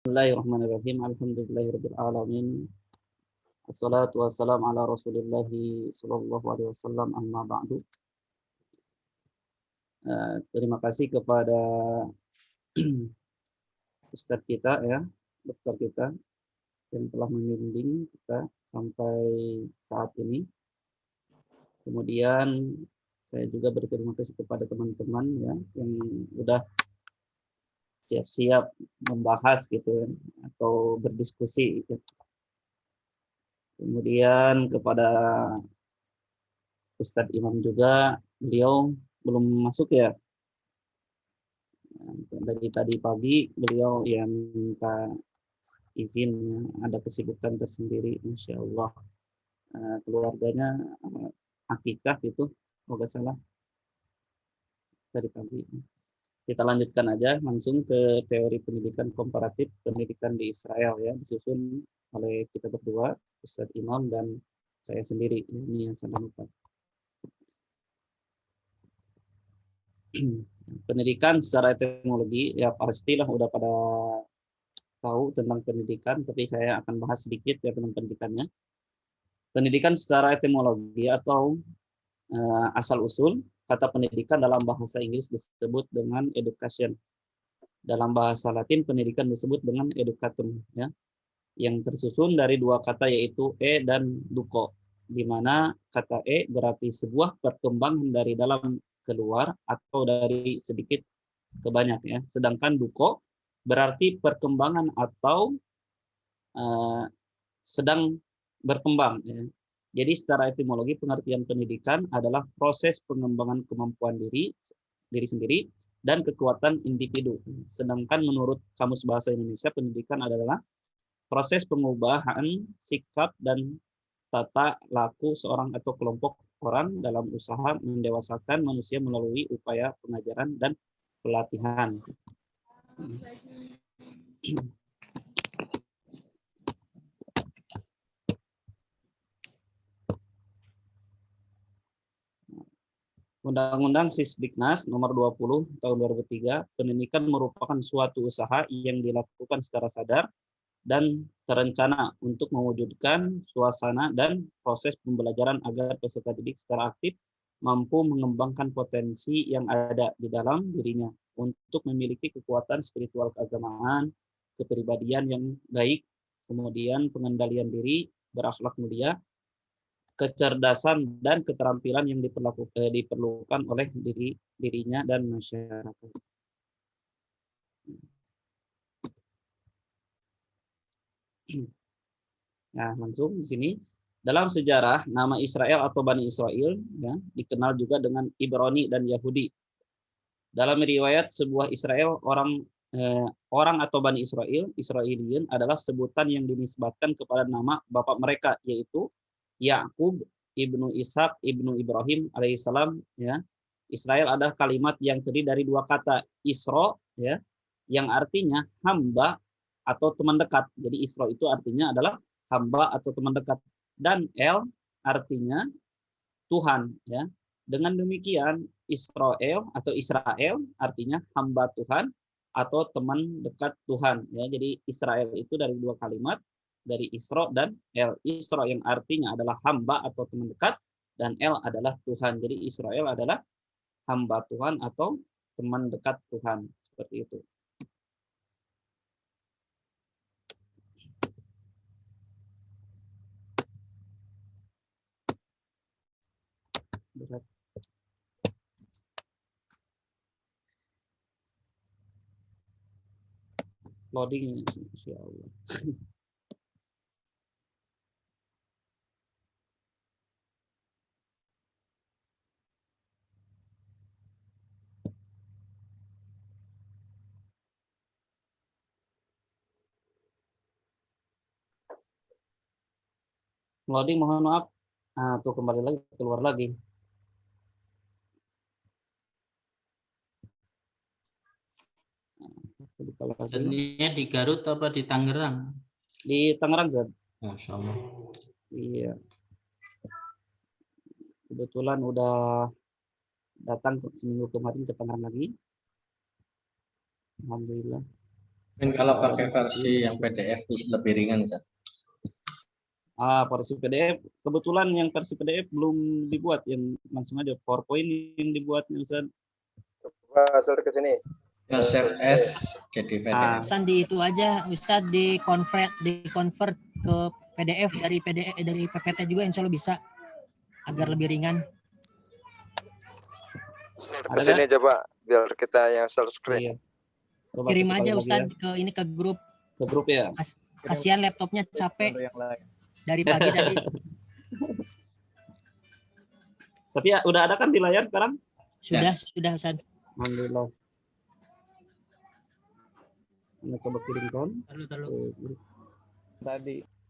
Bismillahirrahmanirrahim. Alhamdulillahirabbil alamin. Wassalatu wassalamu ala Rasulillah sallallahu alaihi wasallam, amma ba'du. Terima kasih kepada Ustadz kita ya, dokter kita yang telah membimbing kita sampai saat ini. Kemudian saya juga berterima kasih kepada teman-teman ya yang udah siap-siap membahas gitu ya, atau berdiskusi gitu. Kemudian kepada Ustadz Imam juga, beliau belum masuk ya. Dari tadi pagi beliau yang minta izin, ada kesibukan tersendiri, insya Allah. Keluarganya akikah gitu, kalau nggak salah dari pagi. Kita lanjutkan aja langsung ke teori pendidikan komparatif pendidikan di Israel ya, disusun oleh kita berdua, Ustadz Imam dan saya sendiri. Ini yang saya lupa. Pendidikan secara etimologi ya pastilah udah pada tahu tentang pendidikan, tapi saya akan bahas sedikit ya tentang pendidikannya. Pendidikan secara etimologi atau asal usul kata pendidikan dalam bahasa Inggris disebut dengan education. Dalam bahasa Latin pendidikan disebut dengan educatum ya, yang tersusun dari dua kata yaitu e dan duco, di mana kata e berarti sebuah perkembangan dari dalam keluar atau dari sedikit ke banyak ya, sedangkan duco berarti perkembangan atau sedang berkembang ya. Jadi secara etimologi pengertian pendidikan adalah proses pengembangan kemampuan diri sendiri dan kekuatan individu. Sedangkan menurut Kamus Bahasa Indonesia pendidikan adalah proses pengubahan sikap dan tata laku seorang atau kelompok orang dalam usaha mendewasakan manusia melalui upaya pengajaran dan pelatihan. Undang-Undang Sisdiknas nomor 20 tahun 2003, pendidikan merupakan suatu usaha yang dilakukan secara sadar dan terencana untuk mewujudkan suasana dan proses pembelajaran agar peserta didik secara aktif mampu mengembangkan potensi yang ada di dalam dirinya untuk memiliki kekuatan spiritual keagamaan, kepribadian yang baik, kemudian pengendalian diri, berakhlak mulia, kecerdasan dan keterampilan yang diperlukan oleh dirinya dan masyarakat. Nah, langsung di sini dalam sejarah nama Israel atau Bani Israel ya, dikenal juga dengan Ibrani dan Yahudi. Dalam riwayat sebuah Israel orang atau Bani Israel, Israeliyin adalah sebutan yang dinisbatkan kepada nama bapak mereka yaitu Yakub ibnu Ishak ibnu Ibrahim alaihissalam ya. Israel adalah kalimat yang terdiri dari dua kata Isra ya, yang artinya hamba atau teman dekat. Jadi Isra itu artinya adalah hamba atau teman dekat, dan El artinya Tuhan ya. Dengan demikian Israel atau Israel artinya hamba Tuhan atau teman dekat Tuhan ya. Jadi Israel itu dari dua kalimat, dari Isra dan El. Isra yang artinya adalah hamba atau teman dekat, dan El adalah Tuhan. Jadi Israel adalah hamba Tuhan atau teman dekat Tuhan, seperti itu. Berat. Loading, insya Allah. Loading, mohon maaf. Nah, tuh kembali lagi, keluar lagi. Sebenarnya di Garut apa di Tangerang? Di Tangerang, Zat. Masya Allah. Iya. Kebetulan udah datang seminggu kemarin ke Tangerang lagi. Alhamdulillah. Kalau pakai versi yang PDF bisa lebih ringan, Ustaz. Versi PDF, kebetulan yang versi PDF belum dibuat, yang langsung aja PowerPoint yang dibuatnya Ustaz. Masuk ke sini. Save as jadi PDF. Sandi itu aja Ustaz di convert ke PDF dari PPT juga insya Allah bisa agar lebih ringan. Ke sini aja Pak, biar kita yang share screen. Iya. Coba Kirim satu aja kali lagi Ustaz ya. ke grup. Ke grup ya. Kasihan laptopnya capek dari pagi tadi. Tapi ya udah ada kan di layar sekarang? Sudah Ustaz. Alhamdulillah. Ini coba kirimkan. Taruh. Tadi.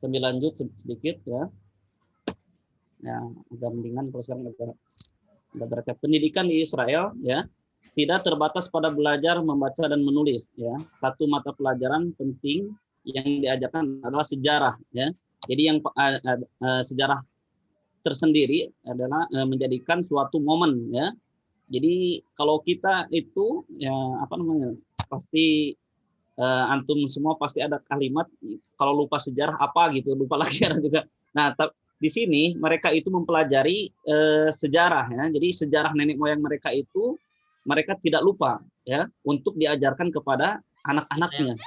Sambil lanjut sedikit ya. Ya, agak mendingan kalau sekarang agak berat. Pendidikan di Israel ya tidak terbatas pada belajar membaca dan menulis ya. Satu mata pelajaran penting yang diajarkan adalah sejarah ya. Jadi yang sejarah tersendiri adalah menjadikan suatu momen ya. Jadi kalau kita itu ya pasti antum semua pasti ada kalimat kalau lupa sejarah apa gitu, lupa lagi juga. Nah, di sini mereka itu mempelajari sejarah ya. Jadi sejarah nenek moyang mereka itu mereka tidak lupa ya untuk diajarkan kepada anak-anaknya.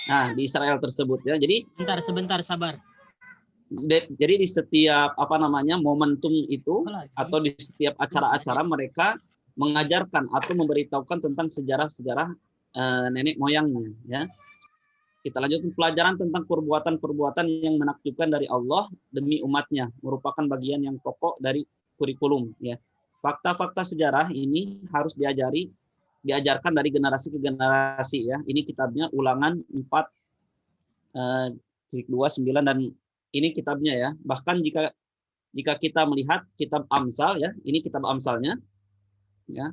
Nah, di Israel tersebut ya. Jadi sebentar sabar. Jadi di setiap momentum itu atau di setiap acara-acara mereka mengajarkan atau memberitahukan tentang sejarah-sejarah nenek moyangnya ya. Kita lanjutkan pelajaran tentang perbuatan-perbuatan yang menakjubkan dari Allah demi umatnya merupakan bagian yang pokok dari kurikulum ya. Fakta-fakta sejarah ini harus diajarkan dari generasi ke generasi ya. Ini kitabnya Ulangan 4:29 dan ini kitabnya ya. Bahkan jika kita melihat kitab Amsal ya, ini kitab Amsalnya ya.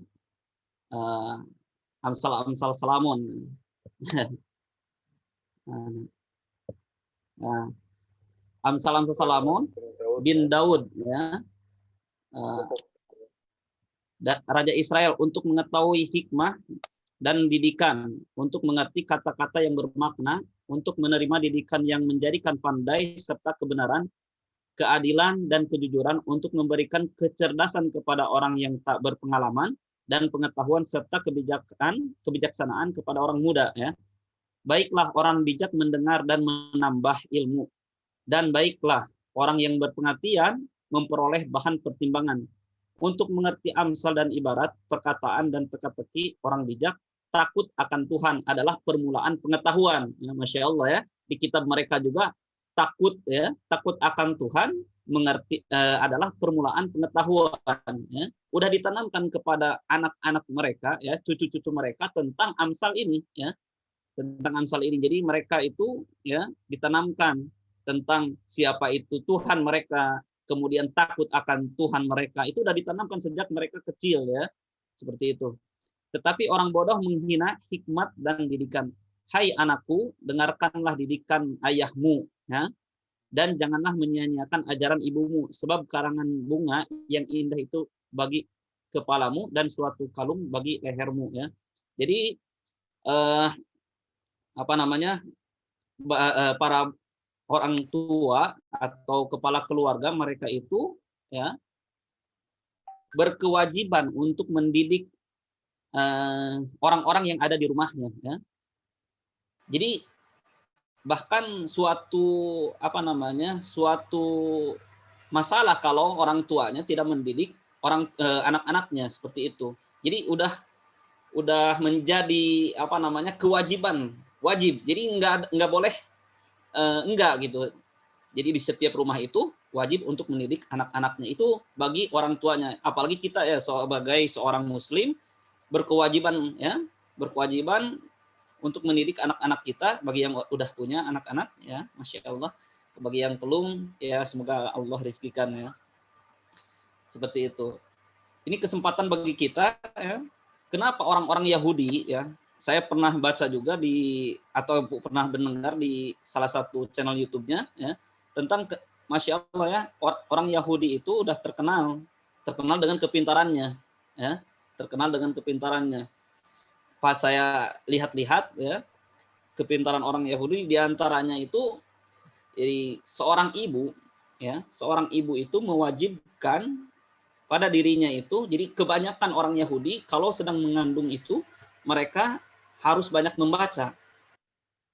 Amsal Salamon. Amsal Salamon bin Daud ya. Raja Israel untuk mengetahui hikmah dan didikan, untuk mengerti kata-kata yang bermakna, untuk menerima didikan yang menjadikan pandai serta kebenaran, keadilan dan kejujuran, untuk memberikan kecerdasan kepada orang yang tak berpengalaman dan pengetahuan serta kebijaksanaan kepada orang muda ya. Baiklah orang bijak mendengar dan menambah ilmu, dan baiklah orang yang berpengertian memperoleh bahan pertimbangan. Untuk mengerti amsal dan ibarat, perkataan dan teka-teki orang bijak, takut akan Tuhan adalah permulaan pengetahuan. Ya, Masya Allah ya, di kitab mereka juga takut akan Tuhan mengerti adalah permulaan pengetahuan. Ya. Udah ditanamkan kepada anak-anak mereka ya, cucu-cucu mereka tentang amsal ini ya. Tentang amsal ini. Jadi mereka itu ya ditanamkan tentang siapa itu Tuhan mereka, kemudian takut akan Tuhan mereka. Itu sudah ditanamkan sejak mereka kecil ya. Seperti itu. Tetapi orang bodoh menghina hikmat dan didikan. Hai anakku, dengarkanlah didikan ayahmu ya. Dan janganlah menyia-nyiakan ajaran ibumu, sebab karangan bunga yang indah itu bagi kepalamu dan suatu kalung bagi lehermu ya. Jadi para orang tua atau kepala keluarga mereka itu ya berkewajiban untuk mendidik orang-orang yang ada di rumahnya ya. Jadi bahkan suatu masalah kalau orang tuanya tidak mendidik anak-anaknya seperti itu. Jadi udah menjadi kewajiban wajib. Jadi nggak boleh enggak gitu. Jadi di setiap rumah itu wajib untuk mendidik anak-anaknya, itu bagi orang tuanya. Apalagi kita ya sebagai seorang muslim berkewajiban untuk mendidik anak-anak kita, bagi yang udah punya anak-anak ya, Masya Allah. Bagi yang belum ya semoga Allah rezekikan ya. Seperti itu. Ini kesempatan bagi kita ya. Kenapa orang-orang Yahudi ya? Saya pernah baca juga pernah mendengar di salah satu channel YouTube-nya ya, tentang Masya Allah ya, orang Yahudi itu udah terkenal dengan kepintarannya, ya, terkenal dengan kepintarannya. Pas saya lihat-lihat ya, kepintaran orang Yahudi diantaranya itu, jadi seorang ibu itu mewajibkan pada dirinya itu, jadi kebanyakan orang Yahudi kalau sedang mengandung itu mereka harus banyak membaca,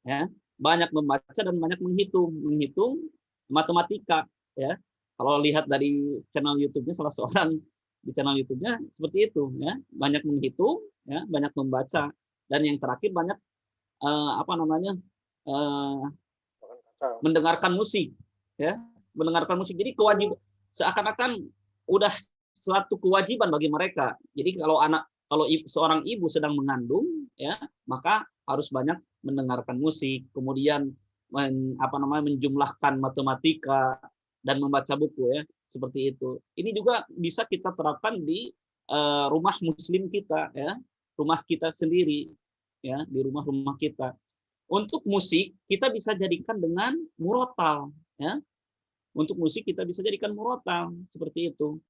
ya, banyak membaca dan banyak menghitung matematika, ya. Kalau lihat dari channel YouTube-nya, salah seorang di channel YouTube-nya seperti itu, ya, banyak menghitung, ya, banyak membaca, dan yang terakhir banyak mendengarkan musik, ya, mendengarkan musik. Jadi kewajiban seakan-akan udah suatu kewajiban bagi mereka. Jadi kalau seorang ibu sedang mengandung, ya, maka harus banyak mendengarkan musik, kemudian menjumlahkan matematika dan membaca buku, ya, seperti itu. Ini juga bisa kita terapkan di rumah muslim kita, ya, rumah kita sendiri, ya, di rumah-rumah kita. Untuk musik kita bisa jadikan dengan murotal, ya. Untuk musik kita bisa jadikan murotal seperti itu.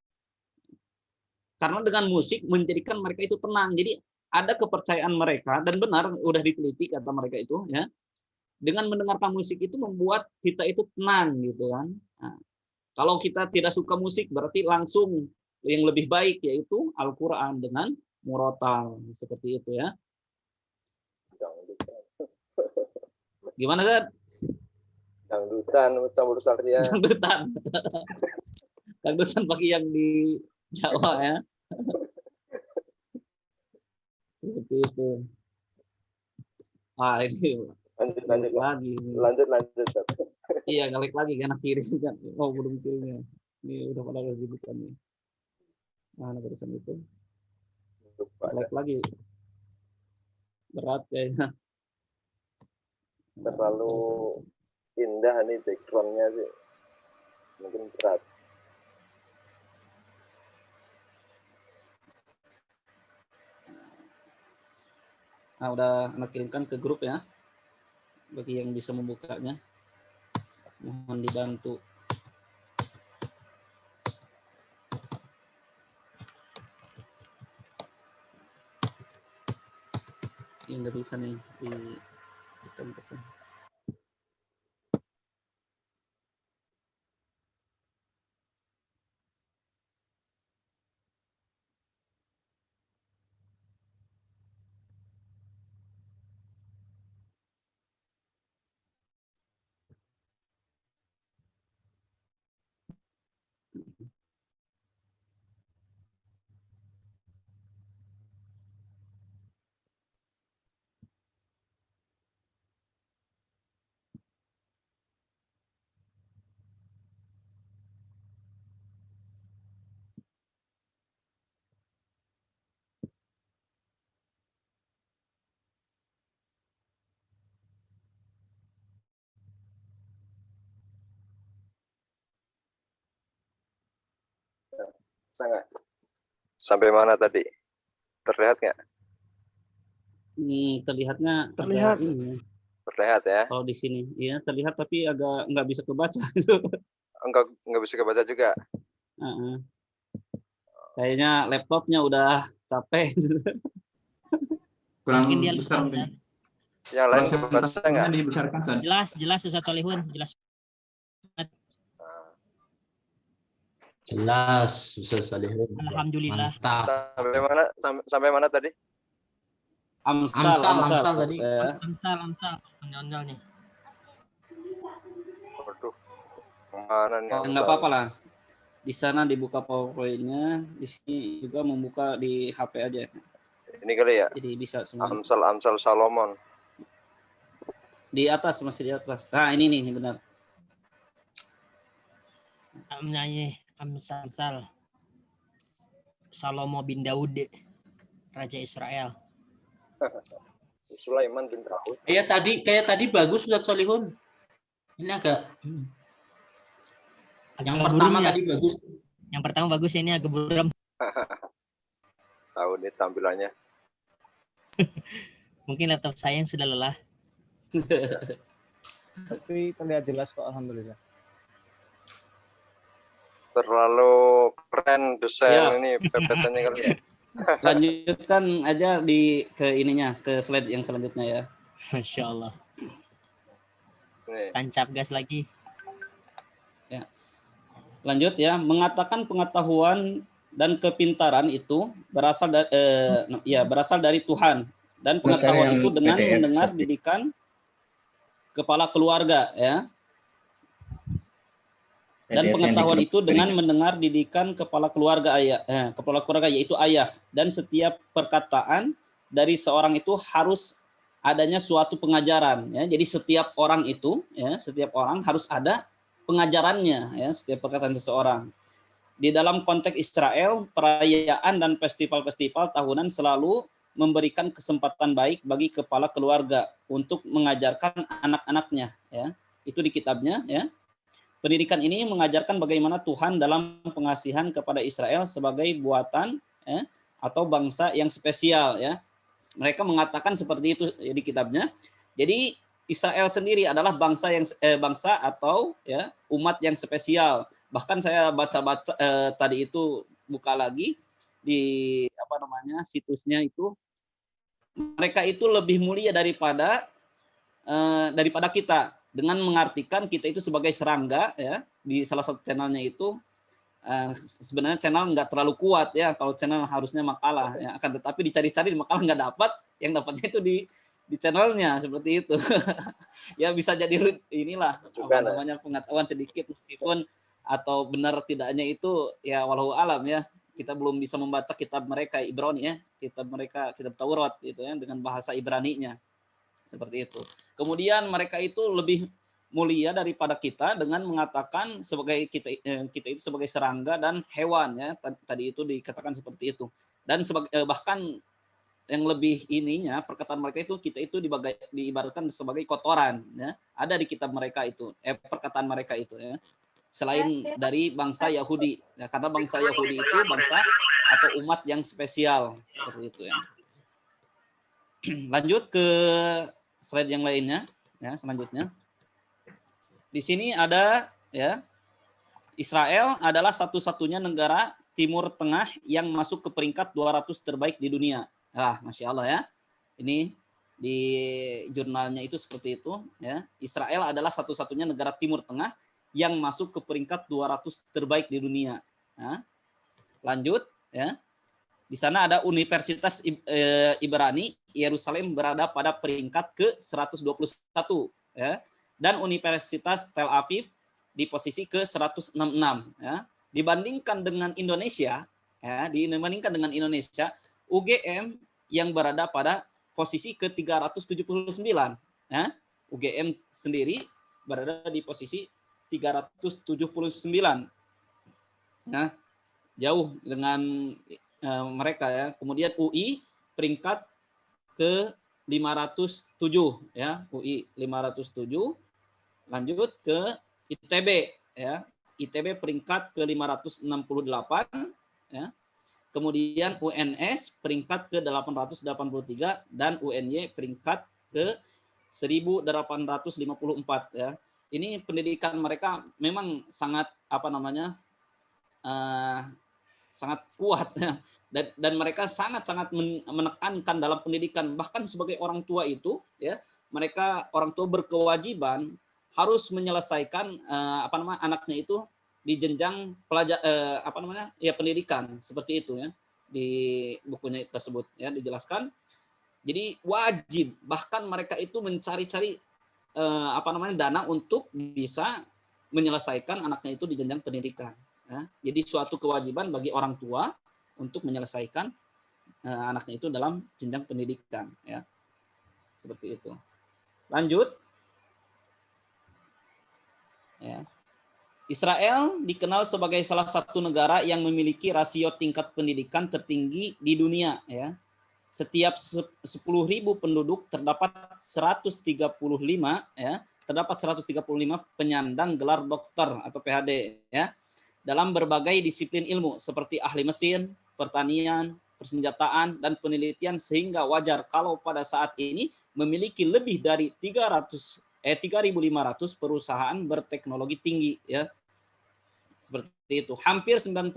Karena dengan musik menjadikan mereka itu tenang. Jadi ada kepercayaan mereka, dan benar udah diteliti kata mereka itu, ya. Dengan mendengarkan musik itu membuat kita itu tenang gitu kan. Nah, kalau kita tidak suka musik berarti langsung yang lebih baik yaitu Al-Qur'an dengan murotal seperti itu, ya. Gimana, Zat? Dangdutan campur sari ya. Dangdutan. Dangdutan bagi yang di Jawa, ya. Seperti itu. Ini Lanjut lagi. lanjut. Iya, ngelik lagi karena kirim kan. Oh, belum kirimnya. Ini udah pada resibukan nih. Nah, barusan itu. Ngelik lagi. Berat kayaknya. Terlalu indah nih backgroundnya sih, mungkin berat. Nah, udah anak kirimkan ke grup, ya, bagi yang bisa membukanya, mohon dibantu. Yang nggak bisa nih tekan. Sangat. Sampai mana tadi? Terlihat nggak? Terlihatnya Terlihat. agak ini, Terlihat ya? kalau di sini, ya terlihat tapi agak nggak bisa kebaca. Enggak bisa kebaca juga. Kayaknya laptopnya udah capek. Kurang Mungkin dia besar. lupa, Yang lain baca nggak? Dibesarkan saja. jelas Ustaz Solihun, jelas. Jelas, Ustaz Salihun. Alhamdulillah. Mantap. Sampai mana tadi? Amsal tadi. Amsal ondel nih. Waduh. Mana nih? Nggak apa-apa lah. Di sana dibuka PowerPoint-nya, di sini juga membuka di HP aja. Ini kali ya? Jadi bisa semua. Amsal Salomon. Di atas, masih di atas. Nah, ini nih benar. Amsal. Salomo bin Daud, Raja Israel. Sulaiman bin Daud. Kayak tadi bagus Ustaz Solihun. Ini agak yang pertama ya. tadi bagus. Yang pertama bagus, ini agak buram. Tahu nih tampilannya. Mungkin laptop saya yang sudah lelah. Tapi terlihat jelas kok, alhamdulillah. Terlalu keren desain Ya. ini PPT-nya kali ya. Lanjutkan aja ke ininya, ke slide yang selanjutnya ya. Masya Allah. Nih. Tancap gas lagi. Lanjut ya, mengatakan pengetahuan dan kepintaran itu berasal dari Tuhan, dan pengetahuan yang itu dengan PDF, mendengar Ustaz. didikan kepala keluarga ya. Dan PDF yang pengetahuan di itu dengan mendengar didikan kepala keluarga kepala keluarga yaitu ayah, dan setiap perkataan dari seorang itu harus adanya suatu pengajaran ya. Jadi setiap orang itu ya, setiap orang harus ada pengajarannya ya, setiap perkataan seseorang. Di dalam konteks Israel, perayaan dan festival-festival tahunan selalu memberikan kesempatan baik bagi kepala keluarga untuk mengajarkan anak-anaknya ya. Itu di kitabnya ya. Pendidikan ini mengajarkan bagaimana Tuhan dalam pengasihan kepada Israel sebagai buatan ya, atau bangsa yang spesial ya. Mereka mengatakan seperti itu di kitabnya. Jadi Israel sendiri adalah bangsa atau ya umat yang spesial. Bahkan saya baca-baca tadi itu buka lagi di situsnya itu, mereka itu lebih mulia daripada kita, dengan mengartikan kita itu sebagai serangga ya. Di salah satu channelnya itu sebenarnya channel nggak terlalu kuat ya, kalau channel harusnya makalah ya, akan tetapi dicari-cari di makalah nggak dapat, yang dapatnya itu di channelnya seperti itu. Ya bisa jadi inilah pengetahuan sedikit, meskipun atau benar tidaknya itu ya walau alam ya, kita belum bisa membaca kitab mereka Ibrani ya, kitab Taurat itu ya dengan bahasa Ibraninya seperti itu. Kemudian mereka itu lebih mulia daripada kita dengan mengatakan sebagai kita itu sebagai serangga dan hewan ya, tadi itu dikatakan seperti itu. Dan bahkan yang lebih ininya, perkataan mereka itu kita itu diibaratkan sebagai kotoran ya. Ada di kitab mereka itu perkataan mereka itu ya. Selain dari bangsa Yahudi ya, karena bangsa Yahudi itu bangsa atau umat yang spesial seperti itu ya. Lanjut ke slide yang lainnya ya, selanjutnya. Di sini ada ya, Israel adalah satu-satunya negara Timur Tengah yang masuk ke peringkat 200 terbaik di dunia. Masya Allah ya. Ini di jurnalnya itu seperti itu ya. Israel adalah satu-satunya negara Timur Tengah yang masuk ke peringkat 200 terbaik di dunia. Nah, lanjut ya. Di sana ada Universitas Ibrani Yerusalem berada pada peringkat ke-121 ya. Dan Universitas Tel Aviv di posisi ke-166 ya. Dibandingkan dengan Indonesia ya, UGM yang berada pada posisi ke-379 ya. UGM sendiri berada di posisi 379 ya. Jauh dengan mereka ya. Kemudian UI peringkat ke-507 ya, UI 507. Lanjut ke ITB ya. ITB peringkat ke-568 ya. Kemudian UNS peringkat ke-883 dan UNY peringkat ke-1854 ya. Ini pendidikan mereka memang sangat sangat kuat ya. Dan mereka sangat-sangat menekankan dalam pendidikan, bahkan sebagai orang tua itu ya, mereka orang tua berkewajiban harus menyelesaikan anaknya itu di jenjang pendidikan seperti itu ya. Di bukunya tersebut ya dijelaskan. Jadi wajib, bahkan mereka itu mencari-cari dana untuk bisa menyelesaikan anaknya itu di jenjang pendidikan ya. Jadi suatu kewajiban bagi orang tua untuk menyelesaikan anaknya itu dalam jenjang pendidikan ya. Seperti itu. Lanjut ya. Israel dikenal sebagai salah satu negara yang memiliki rasio tingkat pendidikan tertinggi di dunia ya. Setiap 10.000 penduduk terdapat 135 penyandang gelar doktor atau PhD ya, dalam berbagai disiplin ilmu seperti ahli mesin, pertanian, persenjataan, dan penelitian, sehingga wajar kalau pada saat ini memiliki lebih dari 3.500 perusahaan berteknologi tinggi ya. Seperti itu. Hampir 90%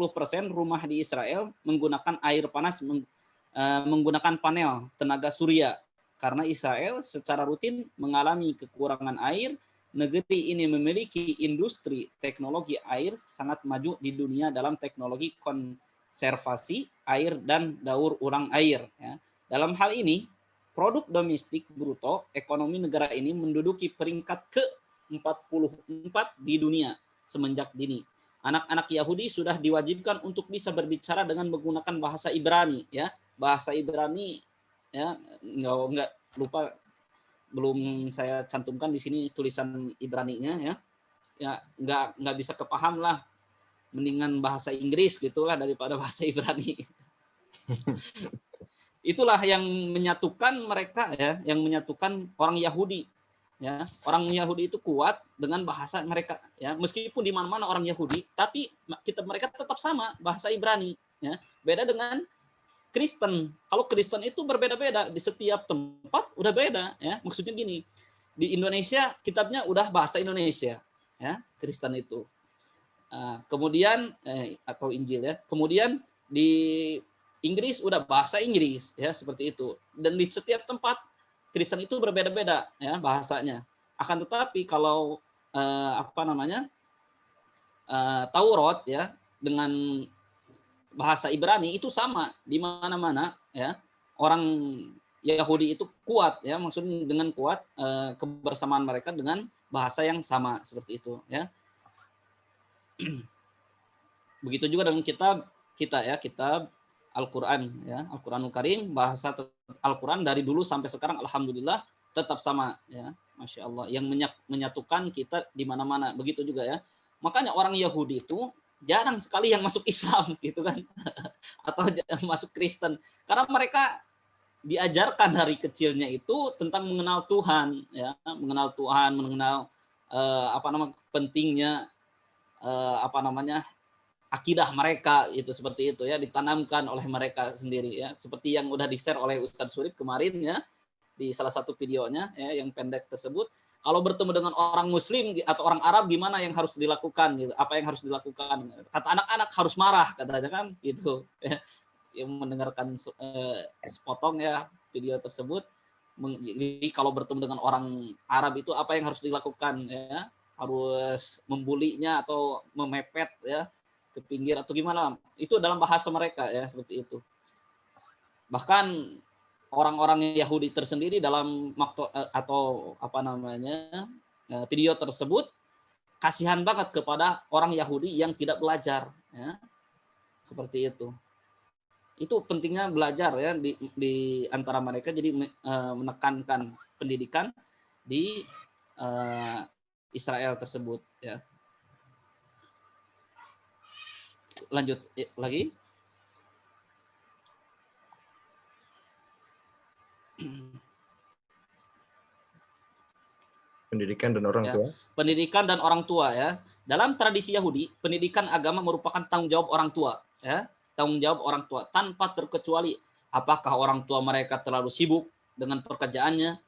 rumah di Israel menggunakan air panas, menggunakan panel tenaga surya. Karena Israel secara rutin mengalami kekurangan air, negeri ini memiliki industri teknologi air sangat maju di dunia dalam teknologi konservasi air dan daur ulang air. Ya. Dalam hal ini, produk domestik bruto ekonomi negara ini menduduki peringkat ke-44 di dunia semenjak dini. Anak-anak Yahudi sudah diwajibkan untuk bisa berbicara dengan menggunakan bahasa Ibrani. Ya, bahasa Ibrani, ya nggak lupa, belum saya cantumkan di sini tulisan Ibraninya, ya nggak bisa kepaham lah, mendingan bahasa Inggris gitulah daripada bahasa Ibrani. Itulah yang menyatukan mereka, ya, yang menyatukan orang Yahudi, ya. Orang Yahudi itu kuat dengan bahasa mereka, ya, meskipun di mana-mana orang Yahudi, tapi mereka tetap sama bahasa Ibrani, ya. Beda dengan Kristen. Kalau Kristen itu berbeda-beda di setiap tempat, udah beda, ya. Maksudnya gini, di Indonesia kitabnya udah bahasa Indonesia, ya, Kristen itu. Kemudian atau Injil, ya. Kemudian di Inggris udah bahasa Inggris, ya, seperti itu. Dan di setiap tempat Kristen itu berbeda-beda, ya, bahasanya. Akan tetapi kalau Taurat, ya, dengan bahasa Ibrani itu sama di mana-mana, ya. Orang Yahudi itu kuat, ya, maksudnya dengan kuat kebersamaan mereka dengan bahasa yang sama seperti itu, ya. Begitu juga dengan kitab Al-Qur'an, ya, Al-Qur'anul Karim, bahasa Al-Qur'an dari dulu sampai sekarang alhamdulillah tetap sama, ya. Masya Allah, yang menyatukan kita di mana-mana. Begitu juga, ya. Makanya orang Yahudi itu jarang sekali yang masuk Islam gitu kan, atau masuk Kristen, karena mereka diajarkan dari kecilnya itu tentang mengenal Tuhan, ya, mengenal Tuhan, mengenal pentingnya akidah mereka, itu seperti itu, ya, ditanamkan oleh mereka sendiri, ya, seperti yang udah di-share oleh Ustadz Surip kemarin, ya, di salah satu videonya, ya, yang pendek tersebut. Kalau bertemu dengan orang Muslim atau orang Arab, gimana yang harus dilakukan? Gitu. Apa yang harus dilakukan? Kata anak-anak harus marah, katanya kan, gitu. Yang mendengarkan sepotong, ya, video tersebut. Jadi kalau bertemu dengan orang Arab itu apa yang harus dilakukan? Ya, harus membulinya atau memepet, ya, ke pinggir atau gimana? Itu dalam bahasa mereka, ya, seperti itu. Bahkan orang-orang Yahudi tersendiri dalam video tersebut kasihan banget kepada orang Yahudi yang tidak belajar, ya, seperti itu. Itu pentingnya belajar, ya, di antara mereka, jadi menekankan pendidikan di Israel tersebut, ya. Lanjut lagi. Pendidikan dan orang tua. Pendidikan dan orang tua, ya. Dalam tradisi Yahudi, pendidikan agama merupakan tanggung jawab orang tua, ya. Tanggung jawab orang tua tanpa terkecuali. Apakah orang tua mereka terlalu sibuk dengan pekerjaannya?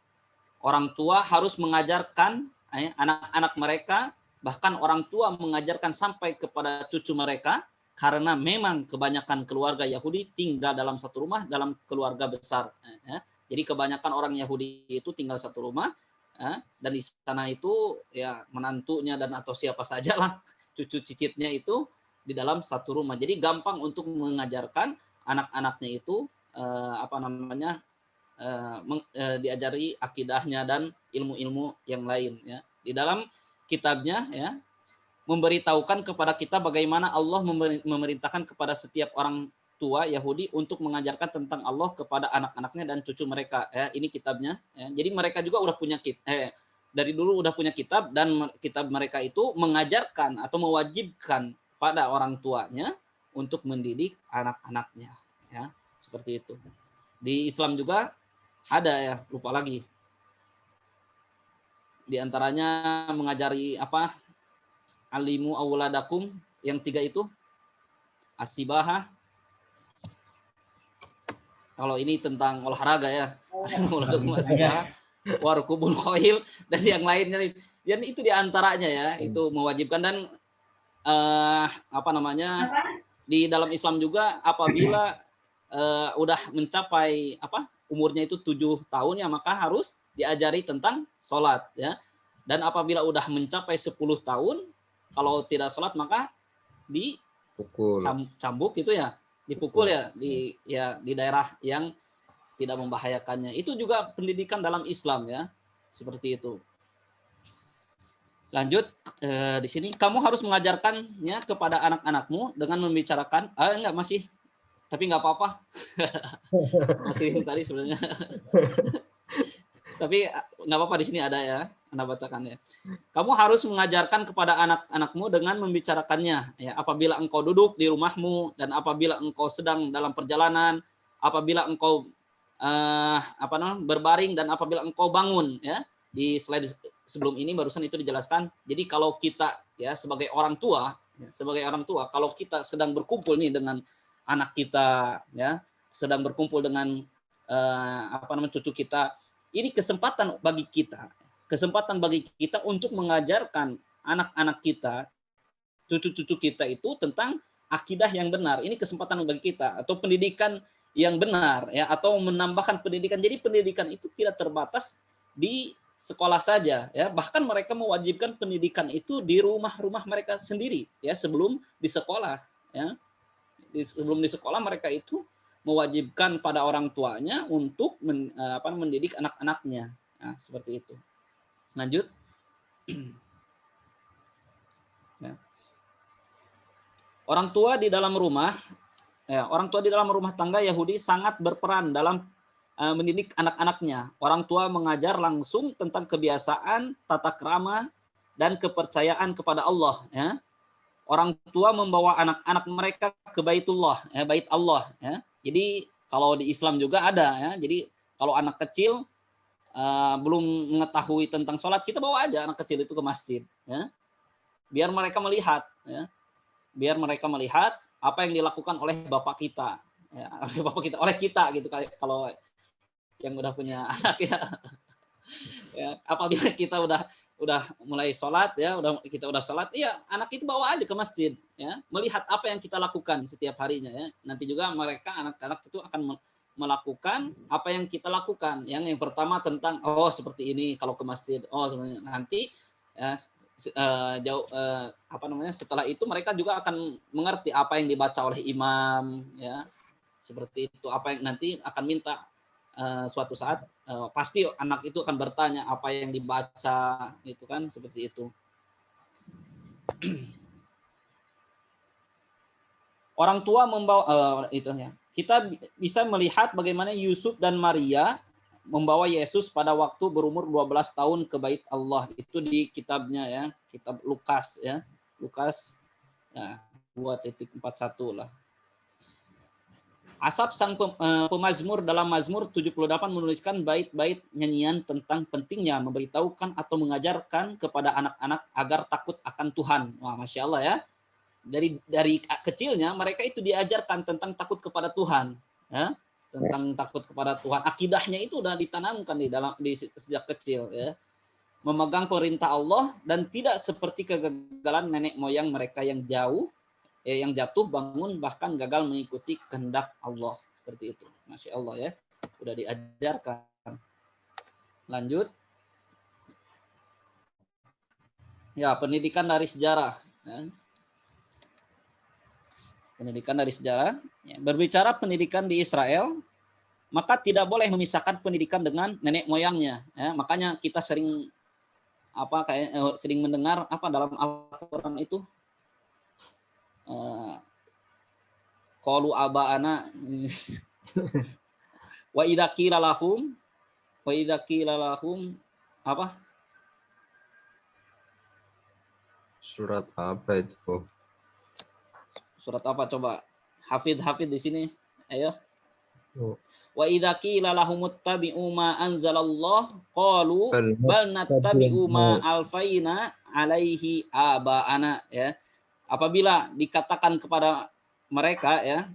Orang tua harus mengajarkan anak-anak mereka, bahkan orang tua mengajarkan sampai kepada cucu mereka, karena memang kebanyakan keluarga Yahudi tinggal dalam satu rumah, dalam keluarga besar, ya. Jadi kebanyakan orang Yahudi itu tinggal satu rumah, dan di sana itu, ya, menantunya dan atau siapa saja lah, cucu cicitnya itu di dalam satu rumah. Jadi gampang untuk mengajarkan anak-anaknya itu diajari akidahnya dan ilmu-ilmu yang lain, ya. Di dalam kitabnya, ya, memberitahukan kepada kita bagaimana Allah memerintahkan kepada setiap orang tua Yahudi untuk mengajarkan tentang Allah kepada anak-anaknya dan cucu mereka, ya. Ini kitabnya, ya. Jadi mereka juga udah punya dari dulu udah punya kitab, dan kitab mereka itu mengajarkan atau mewajibkan pada orang tuanya untuk mendidik anak-anaknya, ya, seperti itu. Di Islam juga ada, ya, lupa lagi. Di antaranya mengajari alimu auladakum, yang 3 itu, as-sibahah. Kalau ini tentang olahraga, ya, warukubul khoil dan yang lainnya. Dan itu diantaranya, ya, itu mewajibkan. Dan apa namanya, di dalam Islam juga apabila udah mencapai umurnya itu 7 tahun ya, maka harus diajari tentang sholat ya. Dan apabila udah mencapai 10 tahun, kalau tidak sholat maka dicambuk gitu ya, dipukul ya di daerah yang tidak membahayakannya. Itu juga pendidikan dalam Islam ya, seperti itu. Lanjut di sini, kamu harus mengajarkannya kepada anak-anakmu dengan membicarakan enggak masih, tapi nggak apa-apa. Masih tadi sebenarnya. Tapi nggak apa-apa, di sini ada ya, Anda bacakan ya. Kamu harus mengajarkan kepada anak-anakmu dengan membicarakannya ya, apabila engkau duduk di rumahmu dan apabila engkau sedang dalam perjalanan, apabila engkau berbaring dan apabila engkau bangun ya. Di slide sebelum ini barusan itu dijelaskan. Jadi kalau kita ya sebagai orang tua, kalau kita sedang berkumpul nih dengan anak kita ya, sedang berkumpul dengan cucu kita, ini kesempatan bagi kita untuk mengajarkan anak-anak kita, cucu-cucu kita itu tentang akidah yang benar. Ini kesempatan bagi kita, atau pendidikan yang benar ya, atau menambahkan pendidikan. Jadi pendidikan itu tidak terbatas di sekolah saja ya, bahkan mereka mewajibkan pendidikan itu di rumah-rumah mereka sendiri ya, sebelum di sekolah ya. Sebelum di sekolah mereka itu mewajibkan pada orang tuanya untuk mendidik anak-anaknya. Nah, seperti itu. Lanjut. Ya. Orang tua di dalam rumah tangga Yahudi sangat berperan dalam mendidik anak-anaknya. Orang tua mengajar langsung tentang kebiasaan, tata krama, dan kepercayaan kepada Allah. Ya. Orang tua membawa anak-anak mereka ke Baitullah, ya, Bait Allah. Ya. Jadi kalau di Islam juga ada. Ya. Jadi kalau anak kecil belum mengetahui tentang sholat, kita bawa aja anak kecil itu ke masjid. Ya. Biar mereka melihat. Ya. Biar mereka melihat apa yang dilakukan oleh bapak kita. Ya, oleh kita gitu, kalau yang udah punya anak ya. Ya, apabila kita udah mulai sholat ya, kita udah sholat, iya anak itu bawa aja ke masjid ya, melihat apa yang kita lakukan setiap harinya ya. Nanti juga mereka anak-anak itu akan melakukan apa yang kita lakukan. Yang pertama tentang seperti ini kalau ke masjid. Sebenarnya nanti ya, setelah itu mereka juga akan mengerti apa yang dibaca oleh imam ya. Seperti itu, apa yang nanti akan minta suatu saat pasti anak itu akan bertanya apa yang dibaca, itu kan, seperti itu. Orang tua membawa itu ya. Kita bisa melihat bagaimana Yusuf dan Maria membawa Yesus pada waktu berumur 12 tahun ke Bait Allah. Itu di kitabnya ya, kitab Lukas ya. Lukas ya 2.41 lah. Asap sang pemazmur dalam Mazmur 78 menuliskan bait-bait nyanyian tentang pentingnya memberitahukan atau mengajarkan kepada anak-anak agar takut akan Tuhan. Wah, Masya Allah ya. Dari kecilnya mereka itu diajarkan tentang takut kepada Tuhan. Ya. Tentang takut kepada Tuhan. Akidahnya itu sudah ditanamkan sejak kecil ya. Memegang perintah Allah dan tidak seperti kegagalan nenek moyang mereka yang yang jatuh bangun bahkan gagal mengikuti kehendak Allah, seperti itu. Masya Allah ya, udah diajarkan. Lanjut ya, pendidikan dari sejarah ya. Pendidikan dari sejarah ya. Berbicara pendidikan di Israel, maka tidak boleh memisahkan pendidikan dengan nenek moyangnya ya. Makanya kita sering mendengar dalam Al-Quran itu qalu aba'ana wa idza qila lahum apa? Surat apa itu? Surat apa coba? Hafid di sini. Ayo. Wa idza qila lahum ittabi'u ma anzalallah qalu bal nattabi'u ma alfaina alaihi aba'ana ya. Apabila dikatakan kepada mereka ya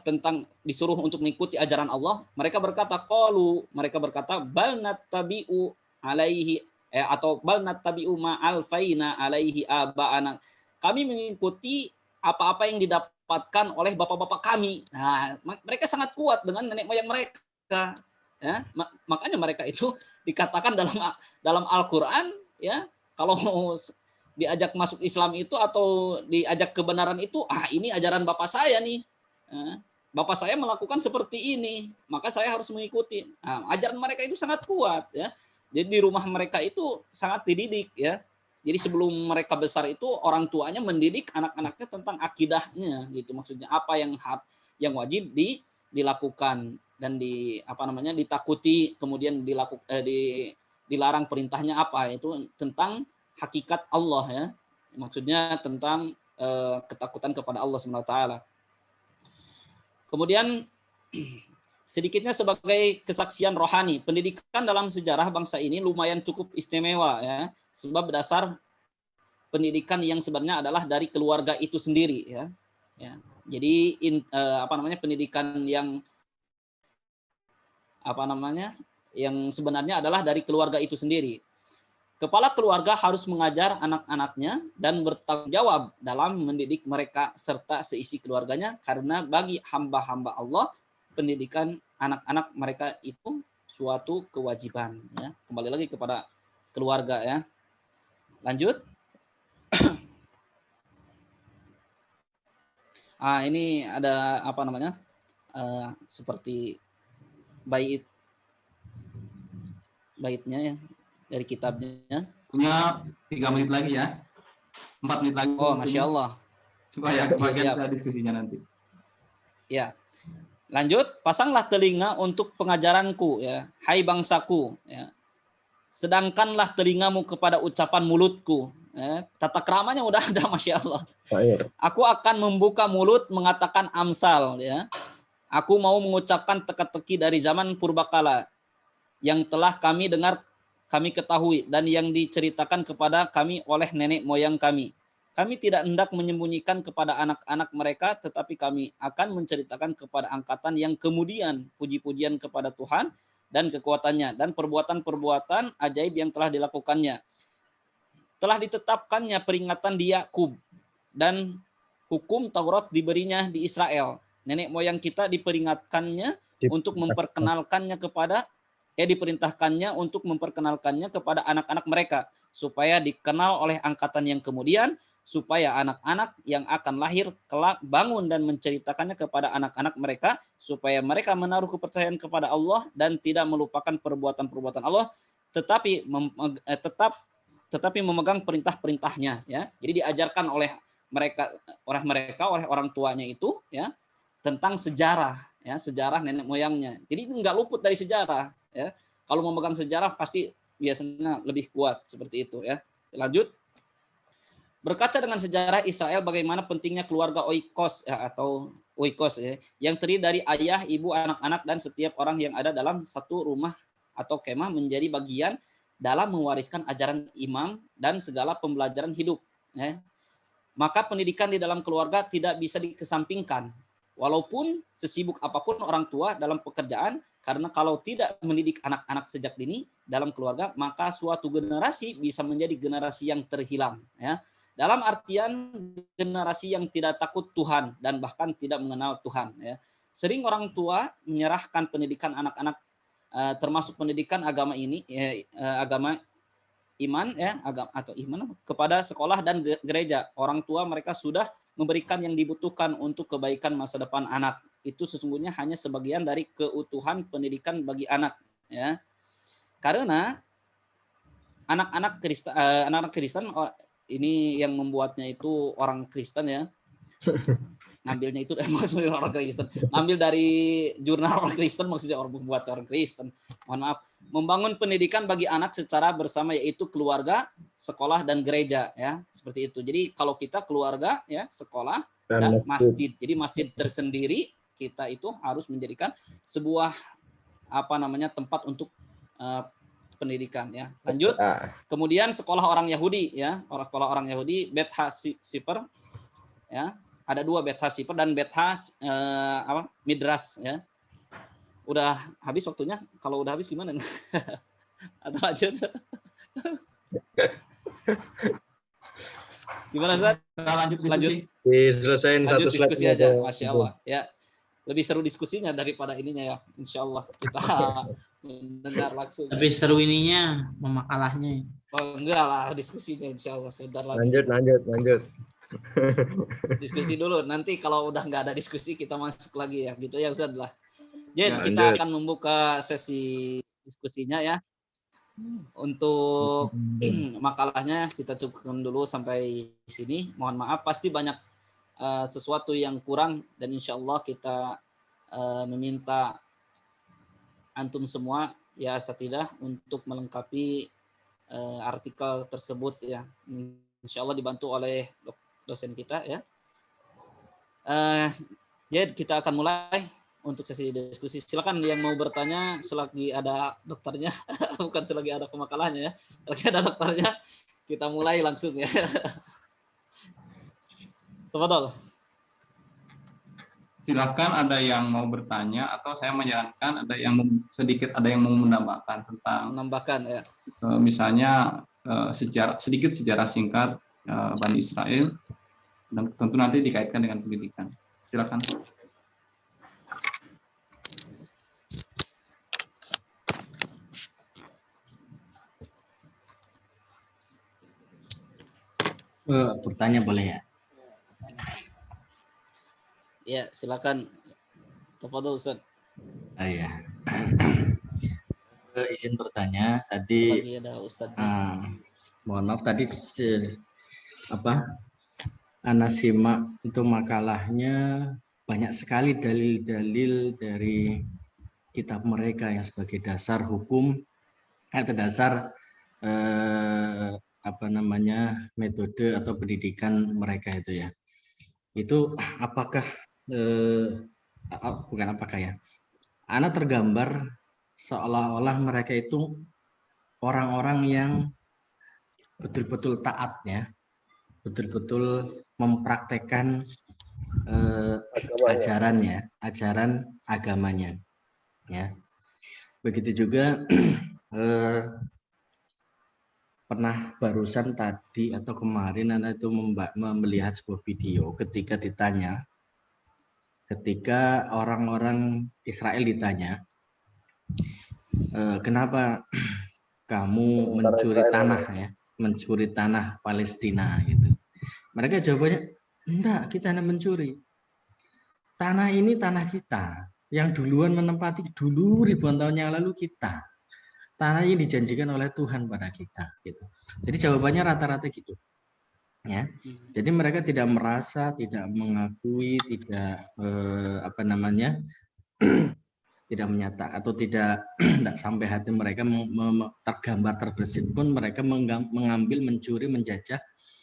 tentang disuruh untuk mengikuti ajaran Allah, mereka berkata bal nattabi'u alaihi atau bal nattabi'u ma alfaina alaihi aba'ana. Kami mengikuti apa-apa yang didapatkan oleh bapak-bapak kami. Nah, mereka sangat kuat dengan nenek moyang mereka. Ya, makanya mereka itu dikatakan dalam Al-Qur'an, ya, kalau diajak masuk Islam itu atau diajak kebenaran itu, ini ajaran bapak saya nih. Bapak saya melakukan seperti ini, maka saya harus mengikuti. Nah, ajaran mereka itu sangat kuat, ya. Jadi di rumah mereka itu sangat dididik, ya. Jadi sebelum mereka besar itu orang tuanya mendidik anak-anaknya tentang akidahnya, gitu maksudnya apa yang wajib dilakukan dan ditakuti, kemudian dilarang perintahnya apa, itu tentang hakikat Allah, ya. Maksudnya tentang ketakutan kepada Allah SWT. Kemudian sedikitnya sebagai kesaksian rohani, pendidikan dalam sejarah bangsa ini lumayan cukup istimewa, ya, sebab dasar pendidikan yang sebenarnya adalah dari keluarga itu sendiri, ya. Jadi pendidikan yang yang sebenarnya adalah dari keluarga itu sendiri. Kepala keluarga harus mengajar anak-anaknya dan bertanggung jawab dalam mendidik mereka serta seisi keluarganya, karena bagi hamba-hamba Allah pendidikan anak-anak mereka itu suatu kewajiban, ya. Kembali lagi kepada keluarga, ya. Lanjut. Ini ada seperti baitnya, ya, dari kitabnya. Punya 3 menit lagi, ya. 4 menit lagi. Oh, Masya Allah. Supaya kebagian diskusinya nanti. Ya. Lanjut, pasanglah telinga untuk pengajaranku, ya, hai bangsaku, ya. Sedangkanlah telingamu kepada ucapan mulutku. Ya. Tata keramanya udah ada, Masya Allah. Aku akan membuka mulut mengatakan amsal, ya. Aku mau mengucapkan teka-teki dari zaman purbakala yang telah kami dengar, kami ketahui, dan yang diceritakan kepada kami oleh nenek moyang kami. Kami tidak hendak menyembunyikan kepada anak-anak mereka, tetapi kami akan menceritakan kepada angkatan yang kemudian puji-pujian kepada Tuhan dan kekuatannya dan perbuatan-perbuatan ajaib yang telah dilakukannya. Telah ditetapkannya peringatan di Yakub dan hukum Taurat diberinya di Israel. Nenek moyang kita diperintahkannya untuk memperkenalkannya kepada anak-anak mereka, supaya dikenal oleh angkatan yang kemudian, supaya anak-anak yang akan lahir kelak bangun dan menceritakannya kepada anak-anak mereka, supaya mereka menaruh kepercayaan kepada Allah dan tidak melupakan perbuatan-perbuatan Allah, tetapi memegang perintah-perintahnya, ya. Jadi diajarkan oleh orang tuanya itu, ya, tentang sejarah, ya, sejarah nenek moyangnya. Jadi nggak luput dari sejarah, ya. Kalau memegang sejarah pasti biasanya lebih kuat seperti itu, ya. Lanjut. Berkaca dengan sejarah Israel bagaimana pentingnya keluarga oikos, ya, atau oikos, ya, yang terdiri dari ayah, ibu, anak-anak dan setiap orang yang ada dalam satu rumah atau kemah menjadi bagian dalam mewariskan ajaran imam dan segala pembelajaran hidup, ya. Maka pendidikan di dalam keluarga tidak bisa dikesampingkan. Walaupun sesibuk apapun orang tua dalam pekerjaan, karena kalau tidak mendidik anak-anak sejak dini dalam keluarga, maka suatu generasi bisa menjadi generasi yang terhilang, ya. Dalam artian generasi yang tidak takut Tuhan dan bahkan tidak mengenal Tuhan, ya. Sering orang tua menyerahkan pendidikan anak-anak, termasuk pendidikan agama ini, agama iman, ya, atau iman kepada sekolah dan gereja. Orang tua mereka sudah memberikan yang dibutuhkan untuk kebaikan masa depan anak. Itu sesungguhnya hanya sebagian dari keutuhan pendidikan bagi anak, ya. Karena anak-anak Kristen ini yang membuatnya itu orang Kristen, ya. Ngambilnya itu maksudnya orang Kristen. Ngambil dari jurnal orang Kristen, maksudnya membuat orang Kristen. Mohon maaf. Membangun pendidikan bagi anak secara bersama, yaitu keluarga, sekolah dan gereja, ya. Seperti itu. Jadi kalau kita keluarga, ya, sekolah dan masjid. Jadi masjid tersendiri kita itu harus menjadikan sebuah tempat untuk pendidikan, ya. Lanjut. Kemudian sekolah orang Yahudi, ya. Sekolah orang Yahudi, Bet HaSiper, ya. Ada 2, Bet HaSiper dan Bet Midras, ya. Udah habis waktunya. Kalau udah habis gimana? Atau lanjut? Gimana Ustaz? Kita lanjut Lanjut. Diselesain satu Lanjut slide diskusi aja, Masya Allah. Ya, lebih seru diskusinya daripada ininya ya. Insya Allah kita mendengar langsung. Lebih seru ininya, memakalahnya. Oh enggak lah, diskusinya Insya Allah. Sebentar lagi. Lanjut. Diskusi dulu. Nanti kalau udah nggak ada diskusi kita masuk lagi ya. Gitu ya Ustaz lah. Jadi Ya, kita lanjut. akan membuka sesi diskusinya ya. Untuk makalahnya kita cukupkan dulu sampai sini. Mohon maaf, pasti banyak sesuatu yang kurang dan insya Allah kita meminta antum semua ya asatidzah untuk melengkapi artikel tersebut ya. Insya Allah dibantu oleh dosen kita ya. Jadi kita akan mulai untuk sesi diskusi. Silakan yang mau bertanya selagi ada dokternya, bukan selagi ada pemakalahnya ya. Selagi ada dokternya, kita mulai langsung ya. Tafadhol. Silakan ada yang mau bertanya atau saya menyarankan ada yang ada yang mau menambahkan tentang Menambahkan ya. misalnya sedikit sejarah singkat Bani Israel dan tentu nanti dikaitkan dengan pendidikan. Silakan. Bertanya boleh ya? Ya, silakan. Tafadhol Ustaz. Iya. Izin bertanya tadi. Selagi ada Ustaz. Mohon maaf tadi Ana simak itu makalahnya banyak sekali dalil-dalil dari kitab mereka yang sebagai dasar hukum atau dasar metode atau pendidikan mereka itu ya. Itu apakah bukan apakah ya? Ana tergambar seolah-olah mereka itu orang-orang yang betul-betul taat ya, betul-betul mempraktekkan ajaran agamanya ya. Begitu juga pernah barusan tadi atau kemarin Anda itu melihat sebuah video ketika orang-orang Israel ditanya kenapa kamu mencuri tanah Palestina gitu. Mereka jawabannya, enggak, kita hanya mencuri. Tanah ini tanah kita. Yang duluan menempati dulu ribuan tahun yang lalu kita. Tanah ini dijanjikan oleh Tuhan pada kita gitu. Jadi jawabannya rata-rata gitu. Ya. Jadi mereka tidak merasa, tidak mengakui, tidak tidak menyatakan atau tidak sampai hati mereka tergambar terbersit pun mereka mengambil, mencuri, menjajah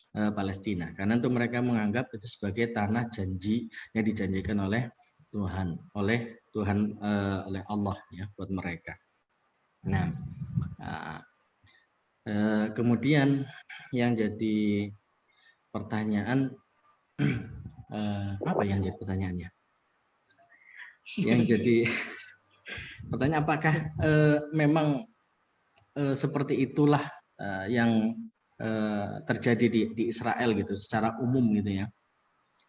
Palestina karena itu mereka menganggap itu sebagai tanah janji yang dijanjikan oleh oleh Allah ya buat mereka. Nah, kemudian yang jadi pertanyaan apa yang jadi pertanyaannya? Yang jadi pertanyaan apakah memang seperti itulah yang terjadi di Israel gitu secara umum gitu ya,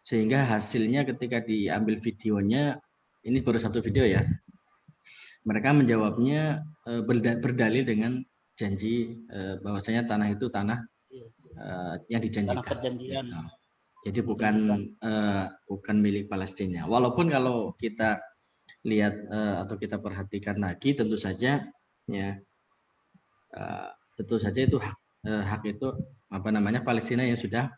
sehingga hasilnya ketika diambil videonya, ini baru satu video ya, mereka menjawabnya berdalil dengan janji bahwasanya tanah itu tanah yang dijanjikan. Tanah perjanjian. Gitu. Jadi bukan milik Palestina. Walaupun kalau kita lihat atau kita perhatikan lagi, tentu saja itu hak itu Palestina yang sudah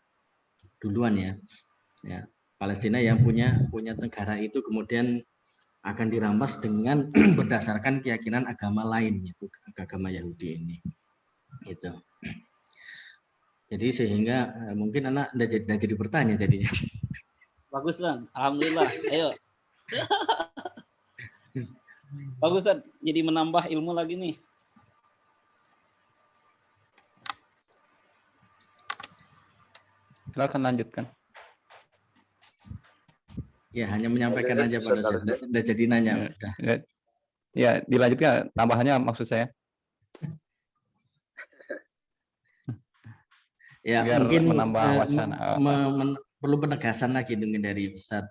duluan ya. Palestina yang punya negara itu kemudian akan dirampas dengan berdasarkan keyakinan agama lain, yaitu agama Yahudi ini. Itu. Jadi sehingga mungkin anak udah jadi bertanya jadinya. Bagus Dan, alhamdulillah. Ayo. Bagus Dan, jadi menambah ilmu lagi nih. Silakan lanjutkan. Ya, hanya menyampaikan aja pada saya. Udah jadi nanya. Udah. Ya, dilanjutkan tambahannya maksud saya. Ya, biar mungkin menambah wacana. perlu penegasan lagi mungkin dari Ustadz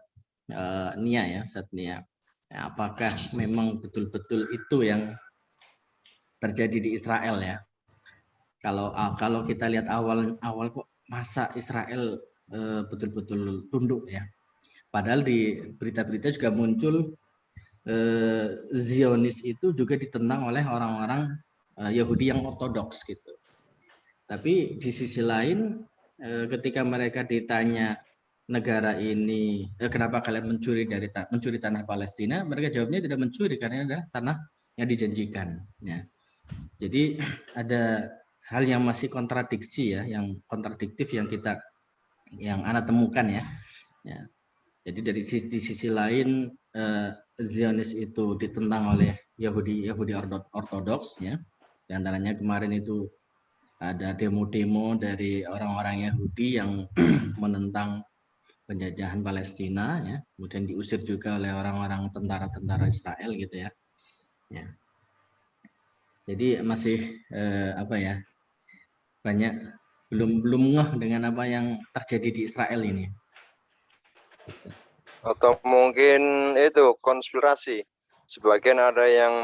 Nia ya, Ustadz Nia. Ya, apakah memang betul-betul itu yang terjadi di Israel ya? Kalau kita lihat awal kok masa Israel betul-betul tunduk ya. Padahal di berita-berita juga muncul Zionis itu juga ditentang oleh orang-orang Yahudi yang ortodoks gitu. Tapi di sisi lain ketika mereka ditanya negara ini kenapa kalian mencuri tanah Palestina, mereka jawabnya tidak mencuri karena adalah tanah yang dijanjikan. Ya. Jadi ada hal yang masih kontradiksi ya, yang kontradiktif yang Ana temukan ya. Ya. Jadi di sisi lain Zionis itu ditentang oleh Yahudi ortodoks ya. Di antaranya kemarin itu ada demo-demo dari orang-orang Yahudi yang menentang penjajahan Palestina ya, kemudian diusir juga oleh orang-orang tentara-tentara Israel gitu ya. Ya. Jadi masih banyak belum ngeh dengan apa yang terjadi di Israel ini. Atau mungkin itu konspirasi. Sebagian ada yang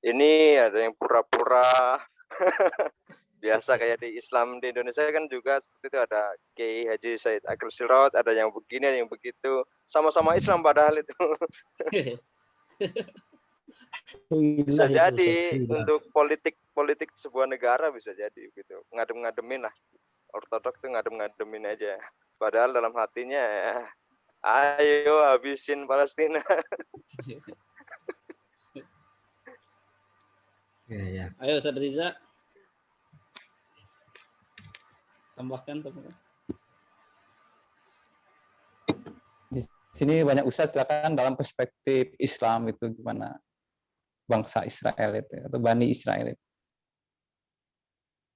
ada yang pura-pura. Biasa kayak di Islam di Indonesia kan juga seperti itu, ada Kiai Haji Said Akil Sirot, ada yang begini, ada yang begitu. Sama-sama Islam padahal itu. Bisa jadi untuk politik sebuah negara bisa jadi gitu. Ngadem-ngademin lah. Ortodok tuh ngadem-ngademin aja. Padahal dalam hatinya ayo habisin Palestina. Ya. Ayo Ustaz Riza. Tambahkan. Di sini banyak ustaz, silakan dalam perspektif Islam itu gimana bangsa Israel itu atau Bani Israel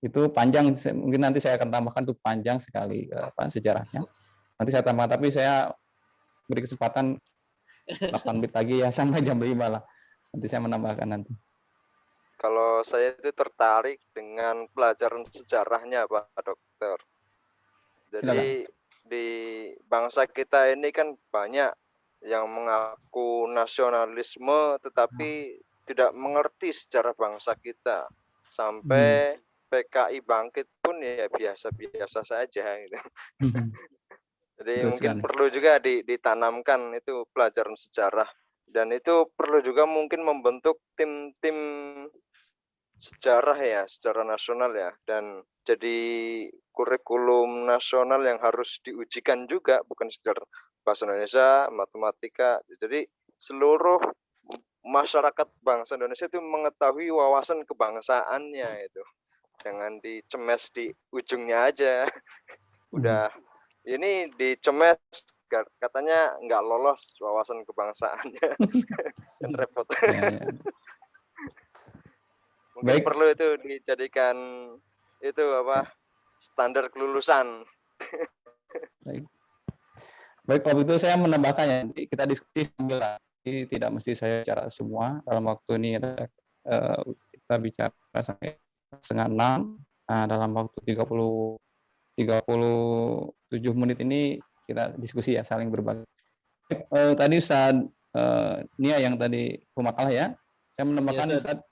itu panjang, mungkin nanti saya akan tambahkan, itu panjang sekali sejarahnya. Nanti saya tambahkan, tapi saya beri kesempatan 8 menit lagi ya, sampai jam 5 lah. Nanti saya menambahkan nanti. Kalau saya itu tertarik dengan pelajaran sejarahnya Pak Dokter. Jadi di bangsa kita ini kan banyak yang mengaku nasionalisme tetapi tidak mengerti sejarah bangsa kita. Sampai PKI bangkit pun ya biasa-biasa saja gitu. Jadi mungkin perlu juga ditanamkan itu pelajaran sejarah, dan itu perlu juga mungkin membentuk tim-tim sejarah ya, secara nasional ya, dan jadi kurikulum nasional yang harus diujikan juga, bukan sekedar bahasa Indonesia, matematika. Jadi seluruh masyarakat bangsa Indonesia itu mengetahui wawasan kebangsaannya itu. Jangan dicemes di ujungnya aja. Udah ini dicemes katanya nggak lolos wawasan kebangsaannya. Kan repot. Mungkin perlu itu dijadikan itu standar kelulusan. Baik, kalau begitu saya menambahkannya, kita diskusi sambil lagi, tidak mesti saya bicara semua. Dalam waktu ini ada kita bicara sampai 5:30. Nah, dalam waktu 37 menit ini kita diskusi ya, saling berbagi. Tadi Ustaz Nia yang tadi pemakalah ya, saya menambahkan ya, Ustaz.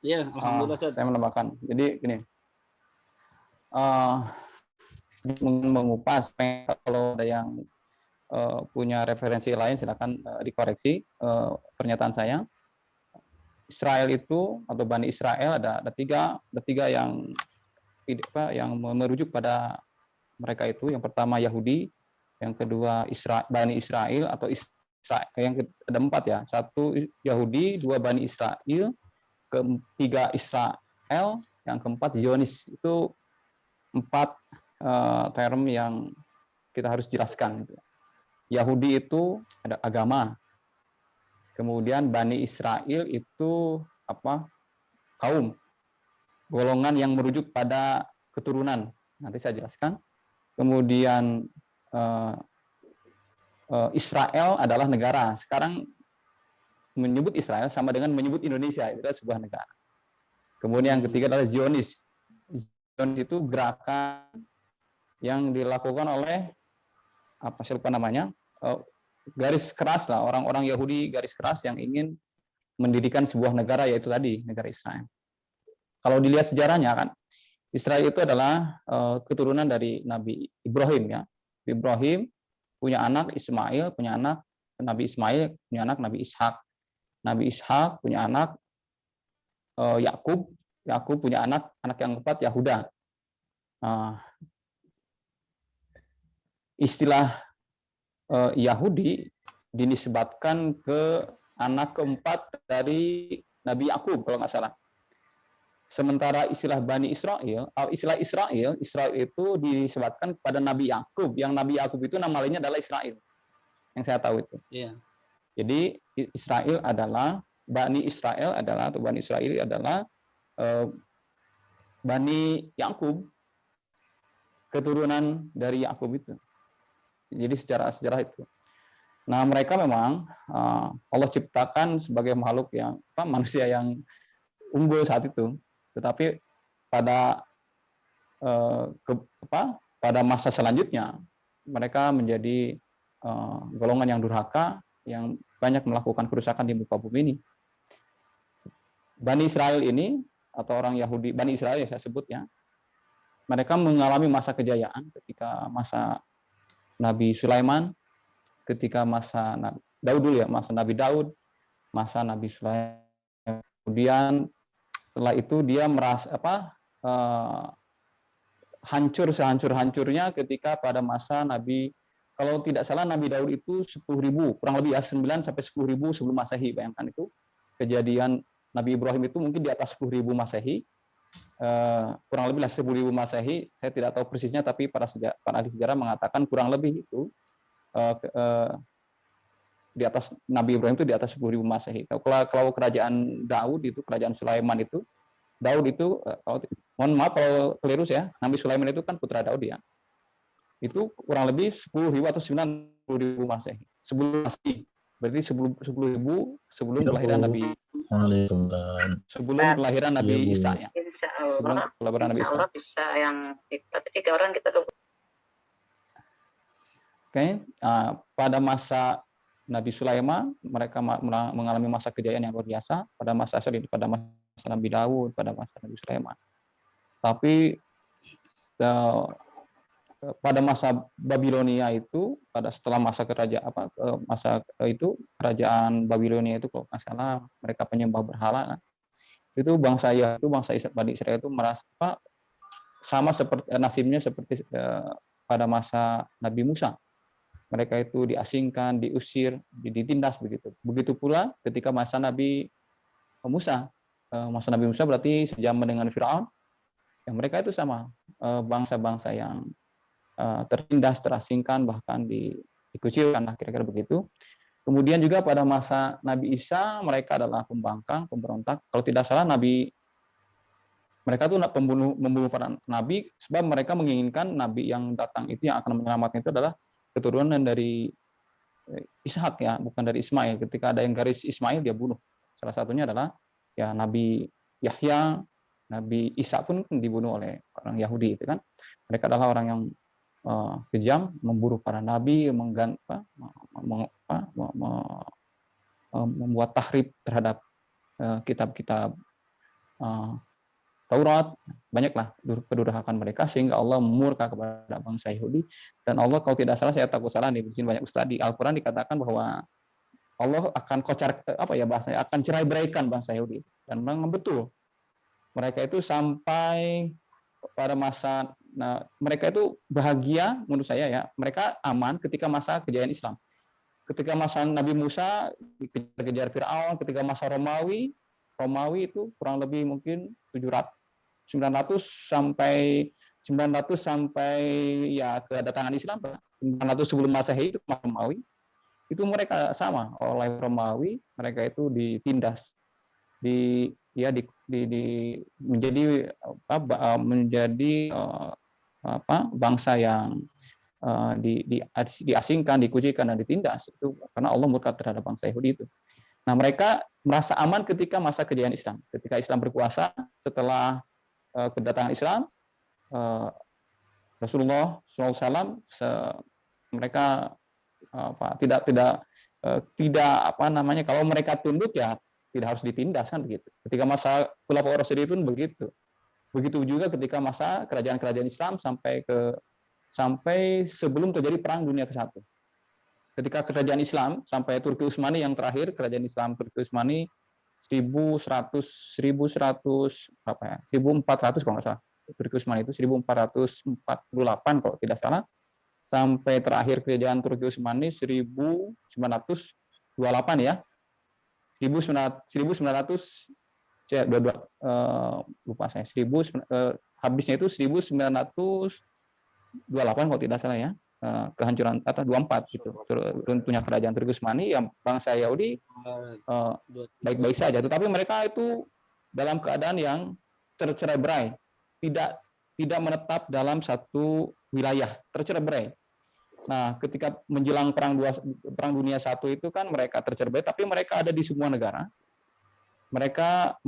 Ya, alhamdulillah Ustaz. Saya menambahkan. Jadi gini, mengupas, kalau ada yang punya referensi lain silakan dikoreksi pernyataan saya. Israel itu atau Bani Israel ada tiga yang merujuk pada mereka itu. Yang pertama Yahudi, yang kedua Bani Israel atau Israel, yang ada 4 ya. 1 Yahudi, 2 Bani Israel, ketiga Israel, yang keempat Zionis. Itu 4 term yang kita harus jelaskan. Yahudi itu ada agama. Kemudian Bani Israel itu kaum, golongan yang merujuk pada keturunan. Nanti saya jelaskan. Kemudian Israel adalah negara. Sekarang menyebut Israel sama dengan menyebut Indonesia, itu adalah sebuah negara. Kemudian yang ketiga adalah Zionis. itu gerakan yang dilakukan oleh apa saya lupa namanya, garis keras lah, orang-orang Yahudi garis keras yang ingin mendirikan sebuah negara, yaitu tadi negara Israel. Kalau dilihat sejarahnya kan, Israel itu adalah keturunan dari Nabi Ibrahim ya. Ibrahim punya anak Ismail, punya anak Nabi Ismail, punya anak Nabi Ishak. Nabi Ishak punya anak Yakub, Yakub punya anak yang keempat Yahuda. Istilah Yahudi dinisbatkan ke anak keempat dari Nabi Yakub kalau nggak salah. Sementara istilah Bani Israel, istilah Israel itu disebutkan kepada Nabi Yakub, yang Nabi Yakub itu nama lainnya adalah Israel. Yang saya tahu itu. Iya. Jadi Israel adalah Bani Israel adalah atau Bani Israel adalah Bani Yakub, keturunan dari Yakub itu. Jadi sejarah itu. Nah, mereka memang Allah ciptakan sebagai makhluk yang manusia yang unggul saat itu. Tetapi pada pada masa selanjutnya mereka menjadi golongan yang durhaka, yang banyak melakukan kerusakan di muka bumi ini. Bani Israel ini atau orang Yahudi, Bani Israel ya saya sebut ya, mereka mengalami masa kejayaan ketika masa Nabi Sulaiman, ketika masa Daud dulu ya, masa Nabi Daud, masa Nabi Sulaiman. Kemudian setelah itu dia merasa hancur sehancur-hancurnya ketika pada masa Nabi, kalau tidak salah Nabi Daud itu 10.000, kurang lebih ya 9 sampai 10.000 sebelum Masehi. Bayangkan itu kejadian Nabi Ibrahim itu mungkin di atas 10.000 Masehi, kurang lebih 10.000 Masehi. Saya tidak tahu persisnya, tapi para ahli sejarah mengatakan kurang lebih itu di atas Nabi Ibrahim itu di atas 10.000 Masehi. Kalau kerajaan Daud itu, kerajaan Sulaiman itu, Daud itu, mohon maaf kalau keliru ya, Nabi Sulaiman itu kan putra Daud ya. Itu kurang lebih 10.000 atau 90.000 Masehi. Sebelum Masehi. Berarti 10.000 sebelum kelahiran Nabi. Sebelum kelahiran Nabi Isa ya. Sebelum kelahiran Nabi Isa. Insya Allah bisa yang kita 3 orang kita tunggu. Oke, pada masa Nabi Sulaiman, mereka mengalami masa kejayaan yang luar biasa. Pada masa Nabi Daud, pada masa Nabi Sulaiman. Tapi pada masa Babilonia itu, setelah masa kerajaan Babilonia itu kalau nggak salah mereka penyembah berhala kan. Itu bangsa Bani Israel itu merasa sama seperti nasibnya seperti pada masa Nabi Musa. Mereka itu diasingkan, diusir, ditindas begitu. Begitu pula ketika masa Nabi Musa. Masa Nabi Musa berarti sejaman dengan Firaun. Ya, mereka itu sama bangsa-bangsa yang tertindas, terasingkan, bahkan dikucilkan, kira-kira begitu. Kemudian juga pada masa Nabi Isa mereka adalah pembangkang, pemberontak. Kalau tidak salah mereka itu membunuh para nabi, sebab mereka menginginkan nabi yang datang itu yang akan menyelamatkan itu adalah keturunan dari Ishak ya, bukan dari Ismail. Ketika ada yang garis Ismail dia bunuh. Salah satunya adalah ya Nabi Yahya, Nabi Isa pun dibunuh oleh orang Yahudi itu kan. Mereka adalah orang yang kejam, memburu para nabi, membuat tahrib terhadap kitab-kitab Taurat, banyaklah kedurhakaan mereka sehingga Allah murka kepada bangsa Yahudi. Dan Allah kalau tidak salah, saya takut salah nih, di sini banyak ustaz, di Al-Qur'an dikatakan bahwa Allah akan bahasanya akan cerai-beraikan bangsa Yahudi. Dan memang betul. Mereka itu sampai pada masa mereka itu bahagia menurut saya ya. Mereka aman ketika masa kejayaan Islam. Ketika masa Nabi Musa dikejar Firaun, ketika masa Romawi itu kurang lebih mungkin 900 sampai ya kedatangan Islam 900 sebelum Masehi itu Romawi. Itu mereka sama oleh Romawi, mereka itu ditindas, menjadi bangsa yang diasingkan, dikucilkan dan ditindas itu karena Allah murka terhadap bangsa Yahudi itu. Nah, mereka merasa aman ketika masa kejayaan Islam. Ketika Islam berkuasa setelah kedatangan Islam, Rasulullah SAW mereka tidak apa namanya, kalau mereka tunduk ya tidak harus ditindas kan begitu. Ketika masa Khulafaur Rasyidin pun begitu. Begitu juga ketika masa kerajaan-kerajaan Islam sampai sebelum terjadi Perang Dunia ke-1. Ketika kerajaan Islam sampai Turki Utsmani yang terakhir, kerajaan Islam Turki Utsmani 1400 kalau nggak salah. Turki Utsmani itu 1448 kalau tidak salah, sampai terakhir kerajaan Turki Utsmani 1928 ya. 1900 saya lupa saya, habisnya itu 1928 kalau tidak salah ya, kehancuran atau 24 gitu, runtuhnya kerajaan Turki Utsmani, yang bangsa Yahudi baik-baik saja, tetapi mereka itu dalam keadaan yang tercerai-berai, tidak menetap dalam satu wilayah, tercerai-berai. Nah, ketika menjelang Perang Dunia I itu kan mereka tercerai, tapi mereka ada di semua negara. Mereka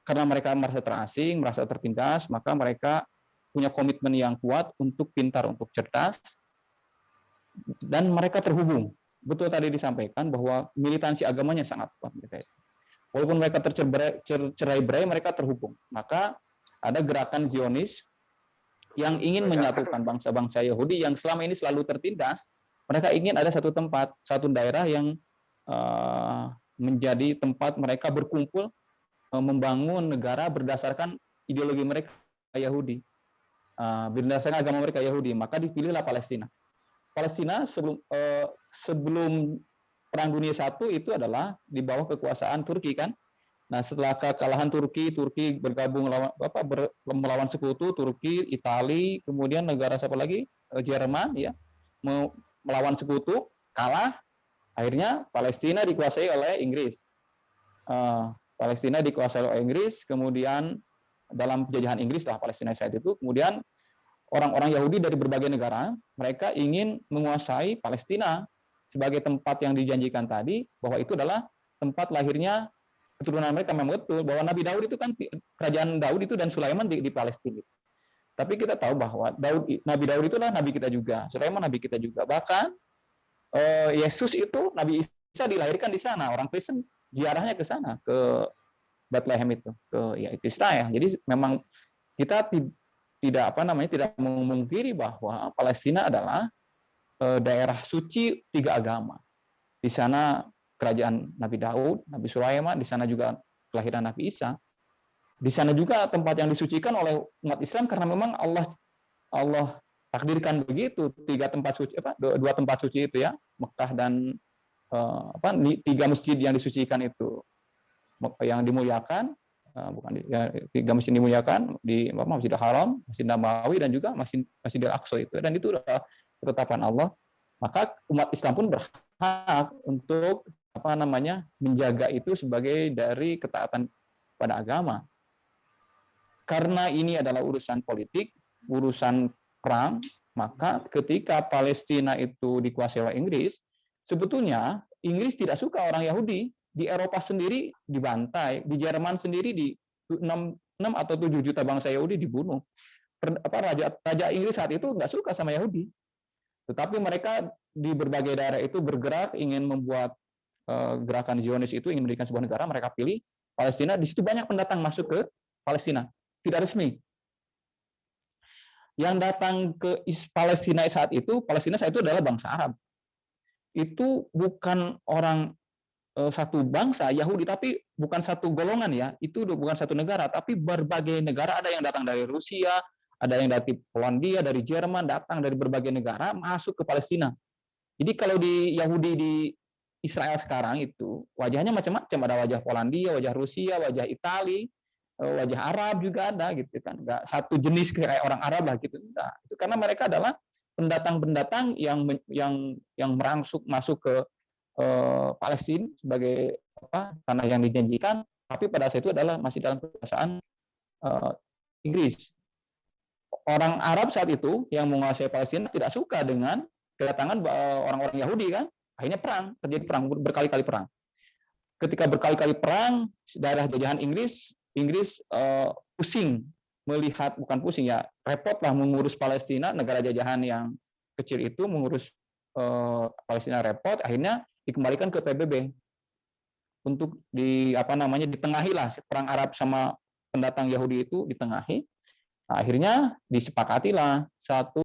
karena mereka merasa terasing, merasa tertindas, maka mereka punya komitmen yang kuat untuk pintar, untuk cerdas, dan mereka terhubung. Betul tadi disampaikan bahwa militansi agamanya sangat kuat mereka. Walaupun mereka tercerai-berai, mereka terhubung. Maka ada gerakan Zionis yang ingin menyatukan bangsa-bangsa Yahudi yang selama ini selalu tertindas. Mereka ingin ada satu tempat, satu daerah yang menjadi tempat mereka berkumpul, membangun negara berdasarkan ideologi mereka Yahudi, berdasarkan agama mereka Yahudi. Maka dipilihlah Palestina. Palestina sebelum Perang Dunia I itu adalah di bawah kekuasaan Turki kan. Nah, setelah kekalahan Turki bergabung melawan sekutu Turki, Italia, kemudian negara siapa lagi? Jerman ya, melawan sekutu, kalah. Akhirnya Palestina dikuasai oleh Inggris. Kemudian dalam penjajahan Inggris lah Palestina saat itu, kemudian orang-orang Yahudi dari berbagai negara, mereka ingin menguasai Palestina sebagai tempat yang dijanjikan tadi, bahwa itu adalah tempat lahirnya keturunan mereka. Memang betul bahwa Nabi Daud itu kan, kerajaan Daud itu dan Sulaiman di Palestina. Tapi kita tahu bahwa Nabi Daud itulah nabi kita juga, Sulaiman nabi kita juga. Bahkan Yesus itu, Nabi Isa dilahirkan di sana. Orang Kristen ziarahnya ke sana, ke Bethlehem itu, ke Israel. Jadi memang kita tidak memungkiri bahwa Palestina adalah daerah suci tiga agama. Di sana kerajaan Nabi Daud, Nabi Sulaiman, di sana juga kelahiran Nabi Isa. Di sana juga tempat yang disucikan oleh umat Islam, karena memang Allah takdirkan begitu, dua tempat suci itu ya, Mekah dan tiga masjid yang disucikan itu, yang dimuliakan, tiga masjid dimuliakan di Masjidil Haram, Masjid Nabawi, dan juga Masjidil Aqsa itu, dan itu adalah ketetapan Allah. Maka umat Islam pun berhak untuk menjaga itu sebagai dari ketaatan pada agama. Karena ini adalah urusan politik, urusan perang, maka ketika Palestina itu dikuasai oleh Inggris, sebetulnya Inggris tidak suka orang Yahudi. Di Eropa sendiri dibantai, di Jerman sendiri di 6 atau 7 juta bangsa Yahudi dibunuh. Raja Inggris saat itu nggak suka sama Yahudi. Tetapi mereka di berbagai daerah itu bergerak, ingin membuat gerakan Zionis itu, ingin mendirikan sebuah negara. Mereka pilih Palestina. Di situ banyak pendatang masuk ke Palestina, tidak resmi. Yang datang ke Palestina saat itu adalah bangsa Arab. Itu bukan orang satu bangsa Yahudi, tapi bukan satu golongan ya. Itu bukan satu negara, tapi berbagai negara. Ada yang datang dari Rusia, ada yang dari Polandia, dari Jerman, datang dari berbagai negara masuk ke Palestina. Jadi kalau di Yahudi di Israel sekarang itu wajahnya macam-macam. Ada wajah Polandia, wajah Rusia, wajah Italia, wajah Arab juga ada gitu kan. Enggak satu jenis kayak orang Arab lah gitu. Enggak. Itu karena mereka adalah pendatang-pendatang yang merangsuk masuk ke Palestina sebagai tanah yang dijanjikan, tapi pada saat itu adalah masih dalam kekuasaan Inggris. Orang Arab saat itu yang menguasai Palestina tidak suka dengan kedatangan orang-orang Yahudi kan. Akhirnya terjadi perang, berkali-kali perang. Ketika berkali-kali perang, daerah jajahan Inggris pusing melihat, bukan pusing ya, repot lah mengurus Palestina, negara jajahan yang kecil itu mengurus Palestina repot, akhirnya dikembalikan ke PBB untuk ditengahi lah perang Arab sama pendatang Yahudi itu ditengahi. Nah, akhirnya disepakatilah satu